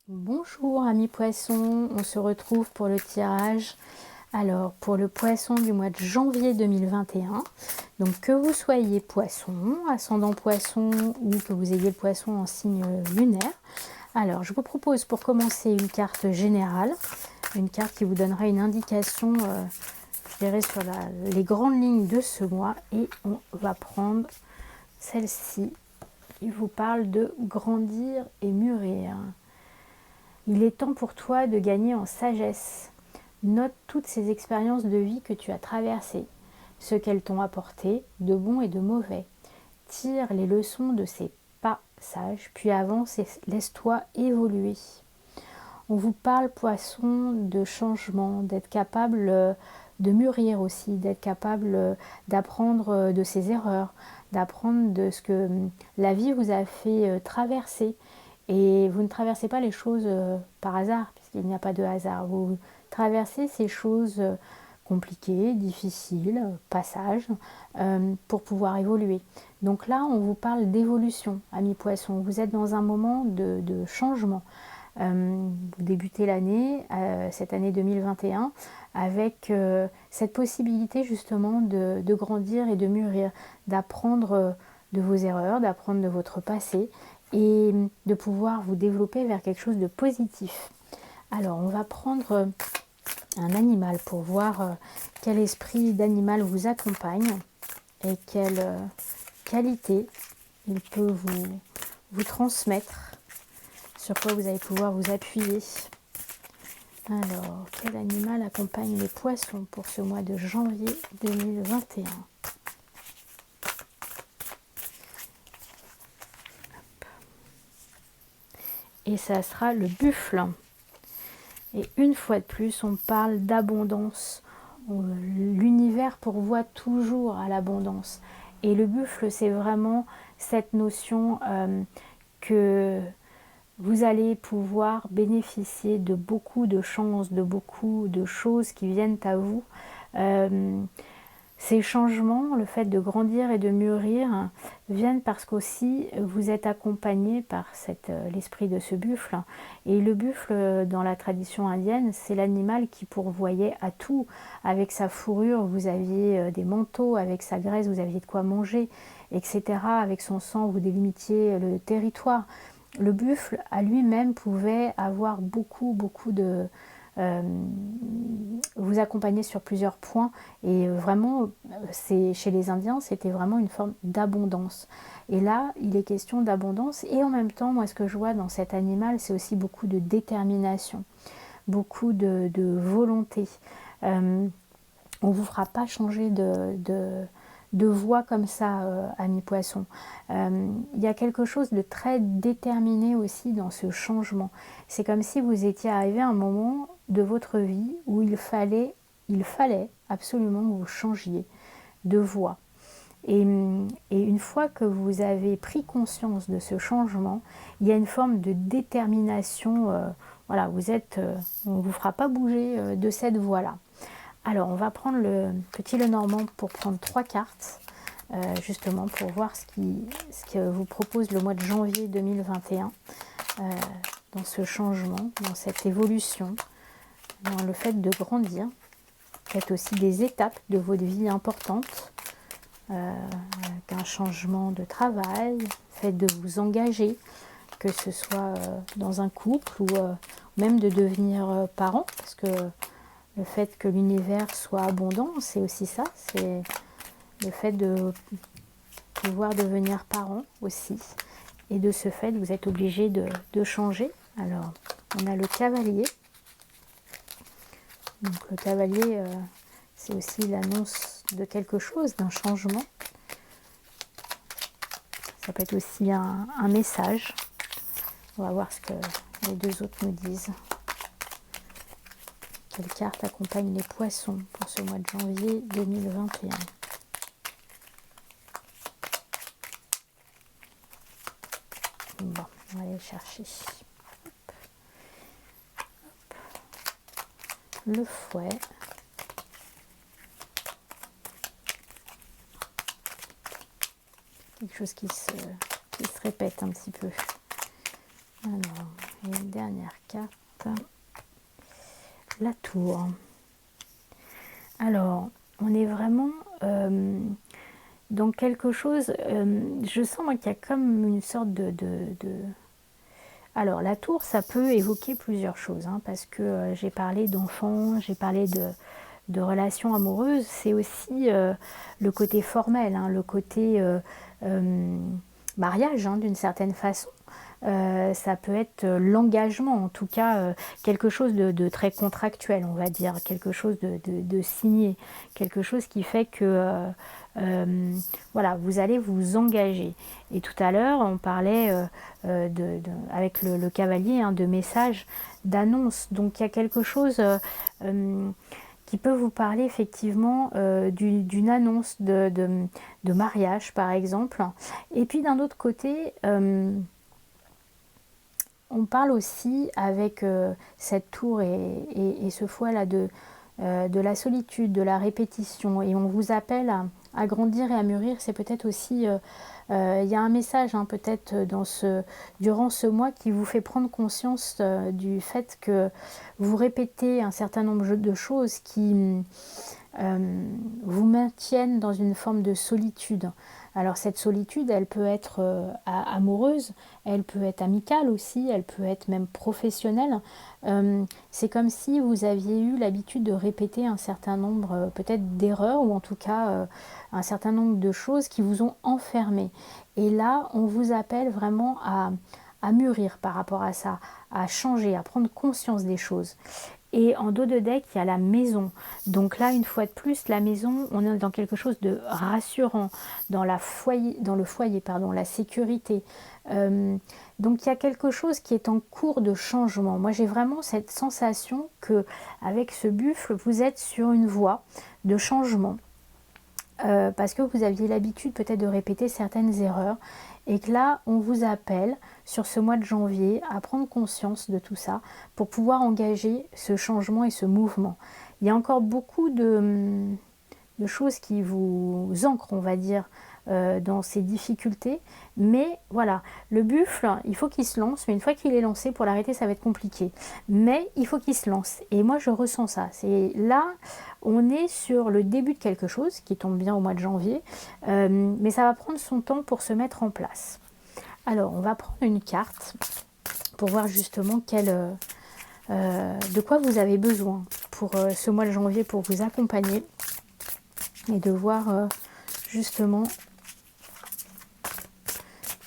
Bonjour amis poissons, on se retrouve pour le tirage. Alors pour le poisson du mois de janvier 2021, donc que vous soyez poisson, ascendant poisson ou que vous ayez le poisson en signe lunaire, alors je vous propose pour commencer une carte générale, une carte qui vous donnera une indication, je dirais sur les grandes lignes de ce mois, et on va prendre celle-ci. Il vous parle de grandir et mûrir. Il est temps pour toi de gagner en sagesse. Note toutes ces expériences de vie que tu as traversées, ce qu'elles t'ont apporté, de bon et de mauvais. Tire les leçons de ces passages, puis avance et laisse-toi évoluer. On vous parle, poisson, de changement, d'être capable de mûrir aussi, d'être capable d'apprendre de ses erreurs, d'apprendre de ce que la vie vous a fait traverser. Et vous ne traversez pas les choses par hasard, puisqu'il n'y a pas de hasard. Vous traversez ces choses compliquées, difficiles, passages, pour pouvoir évoluer. Donc là, on vous parle d'évolution, amis poissons. Vous êtes dans un moment de changement. Vous débutez l'année, cette année 2021, avec cette possibilité justement de grandir et de mûrir, d'apprendre de vos erreurs, d'apprendre de votre passé, et de pouvoir vous développer vers quelque chose de positif. Alors, on va prendre un animal pour voir quel esprit d'animal vous accompagne et quelle qualité il peut vous transmettre, sur quoi vous allez pouvoir vous appuyer. Alors, quel animal accompagne les poissons pour ce mois de janvier 2021 ? Et ça sera le buffle. Et une fois de plus, on parle d'abondance. L'univers pourvoit toujours à l'abondance. Et le buffle, c'est vraiment cette notion que vous allez pouvoir bénéficier de beaucoup de chances, de beaucoup de choses qui viennent à vous. Ces changements, le fait de grandir et de mûrir, viennent parce qu'aussi vous êtes accompagné par l'esprit de ce buffle. Et le buffle, dans la tradition indienne, c'est l'animal qui pourvoyait à tout. Avec sa fourrure, vous aviez des manteaux, avec sa graisse, vous aviez de quoi manger, etc. Avec son sang, vous délimitiez le territoire. Le buffle, à lui-même, pouvait avoir beaucoup de... vous accompagner sur plusieurs points, et vraiment chez les Indiens c'était vraiment une forme d'abondance, et là il est question d'abondance, et en même temps moi ce que je vois dans cet animal c'est aussi beaucoup de détermination, beaucoup de volonté. On ne vous fera pas changer de voie comme ça, amis poissons. Il y a quelque chose de très déterminé aussi dans ce changement. C'est comme si vous étiez arrivé à un moment de votre vie où il fallait absolument que vous changiez de voie. Et une fois que vous avez pris conscience de ce changement, il y a une forme de détermination. Voilà, on ne vous fera pas bouger de cette voie-là. Alors, on va prendre le petit Lenormand pour prendre 3 cartes, justement pour voir ce que vous propose le mois de janvier 2021, dans ce changement, dans cette évolution, dans le fait de grandir. Peut-être aussi des étapes de votre vie importantes, un changement de travail, le fait de vous engager, que ce soit dans un couple ou même de devenir parent, parce que le fait que l'univers soit abondant, c'est aussi ça, c'est le fait de pouvoir devenir parent aussi. Et de ce fait, vous êtes obligé de changer. Alors, on a le cavalier. Donc le cavalier, c'est aussi l'annonce de quelque chose, d'un changement. Ça peut être aussi un message. On va voir ce que les deux autres nous disent. Quelle carte accompagne les poissons pour ce mois de janvier 2021 ? Bon, on va aller le chercher. Le fouet. Quelque chose qui se répète un petit peu. Alors, Et une dernière carte, la tour. Alors, on est vraiment dans quelque chose, je sens moi qu'il y a comme une sorte Alors, la tour, ça peut évoquer plusieurs choses, hein, parce que j'ai parlé d'enfants, j'ai parlé de relations amoureuses, c'est aussi le côté formel, hein, le côté mariage, hein, d'une certaine façon. Ça peut être l'engagement, en tout cas quelque chose de très contractuel, on va dire, quelque chose de signé, quelque chose qui fait que voilà, vous allez vous engager. Et tout à l'heure, on parlait avec le cavalier, hein, de messages, d'annonces. Donc il y a quelque chose qui peut vous parler effectivement d'une annonce de mariage, par exemple. Et puis d'un autre côté, on parle aussi avec cette tour et ce foie-là de la solitude, de la répétition, et on vous appelle à grandir et à mûrir. C'est peut-être aussi, il y a un message, hein, peut-être durant ce mois qui vous fait prendre conscience du fait que vous répétez un certain nombre de choses qui vous maintiennent dans une forme de solitude. Alors cette solitude, elle peut être amoureuse, elle peut être amicale aussi, elle peut être même professionnelle. C'est comme si vous aviez eu l'habitude de répéter un certain nombre peut-être d'erreurs, ou en tout cas un certain nombre de choses qui vous ont enfermé. Et là, on vous appelle vraiment à mûrir par rapport à ça, à changer, à prendre conscience des choses. Et en dos de deck, il y a la maison. Donc là, une fois de plus, la maison, on est dans quelque chose de rassurant, dans le foyer, pardon, la sécurité. Donc il y a quelque chose qui est en cours de changement. Moi, j'ai vraiment cette sensation que avec ce buffle, vous êtes sur une voie de changement. Parce que vous aviez l'habitude peut-être de répéter certaines erreurs, et que là on vous appelle sur ce mois de janvier à prendre conscience de tout ça pour pouvoir engager ce changement et ce mouvement. Il y a encore beaucoup de choses qui vous ancrent, on va dire, dans ces difficultés, mais voilà, le buffle, il faut qu'il se lance, mais une fois qu'il est lancé, pour l'arrêter ça va être compliqué, mais il faut qu'il se lance, et moi je ressens ça. C'est là, on est sur le début de quelque chose qui tombe bien au mois de janvier, mais ça va prendre son temps pour se mettre en place. Alors on va prendre une carte pour voir justement de quoi vous avez besoin pour ce mois de janvier, pour vous accompagner, et de voir justement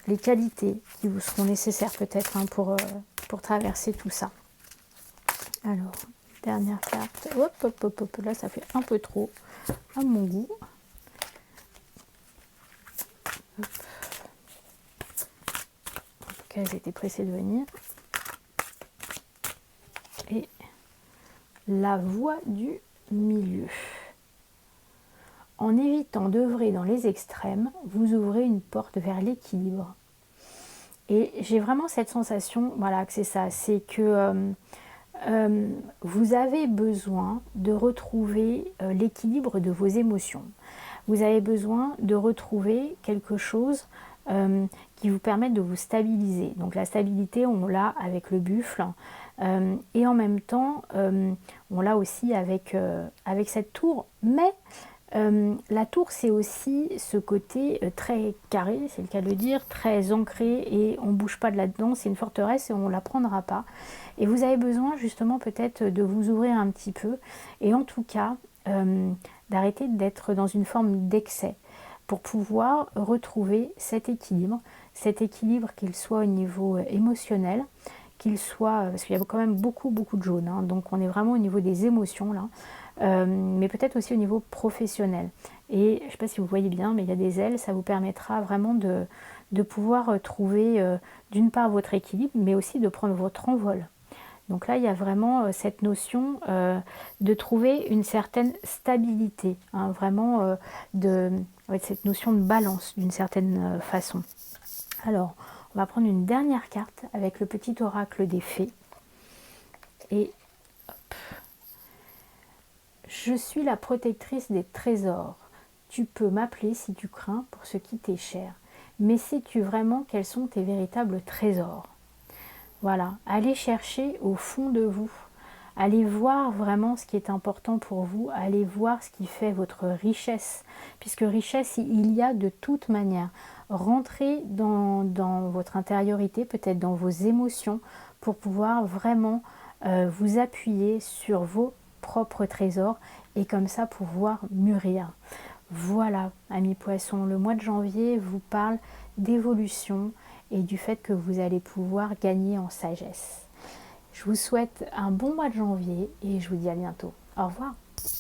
les qualités qui vous seront nécessaires peut-être, hein, pour traverser tout ça. Alors, dernière carte. Hop, hop, hop, hop, là ça fait un peu trop à mon goût. Hop. En tout cas, elles étaient pressées de venir. Et la voie du milieu. En évitant d'œuvrer dans les extrêmes, vous ouvrez une porte vers l'équilibre. Et j'ai vraiment cette sensation, voilà, que c'est ça, c'est que vous avez besoin de retrouver l'équilibre de vos émotions. Vous avez besoin de retrouver quelque chose qui vous permette de vous stabiliser. Donc la stabilité, on l'a avec le buffle, et en même temps, on l'a aussi avec cette tour, mais la tour, c'est aussi ce côté très carré, c'est le cas de le dire, très ancré, et on ne bouge pas de là-dedans, c'est une forteresse et on ne la prendra pas. Et vous avez besoin justement peut-être de vous ouvrir un petit peu, et en tout cas d'arrêter d'être dans une forme d'excès, pour pouvoir retrouver cet équilibre qu'il soit au niveau émotionnel, qu'il soit, parce qu'il y a quand même beaucoup de jaune, hein, donc on est vraiment au niveau des émotions là, mais peut-être aussi au niveau professionnel. Et je ne sais pas si vous voyez bien, mais il y a des ailes, ça vous permettra vraiment de pouvoir trouver d'une part votre équilibre, mais aussi de prendre votre envol. Donc là, il y a vraiment cette notion de trouver une certaine stabilité, hein, vraiment avec cette notion de balance d'une certaine façon. Alors, on va prendre une dernière carte avec le petit oracle des fées. Et hop. Je suis la protectrice des trésors. Tu peux m'appeler si tu crains pour ce qui t'est cher. Mais sais-tu vraiment quels sont tes véritables trésors ? Voilà, allez chercher au fond de vous. Allez voir vraiment ce qui est important pour vous. Allez voir ce qui fait votre richesse. Puisque richesse, il y a de toute manière. Rentrez dans votre intériorité, peut-être dans vos émotions, pour pouvoir vraiment vous appuyer sur vos propres trésors et comme ça pouvoir mûrir. Voilà, amis poissons, le mois de janvier vous parle d'évolution et du fait que vous allez pouvoir gagner en sagesse. Je vous souhaite un bon mois de janvier et je vous dis à bientôt. Au revoir.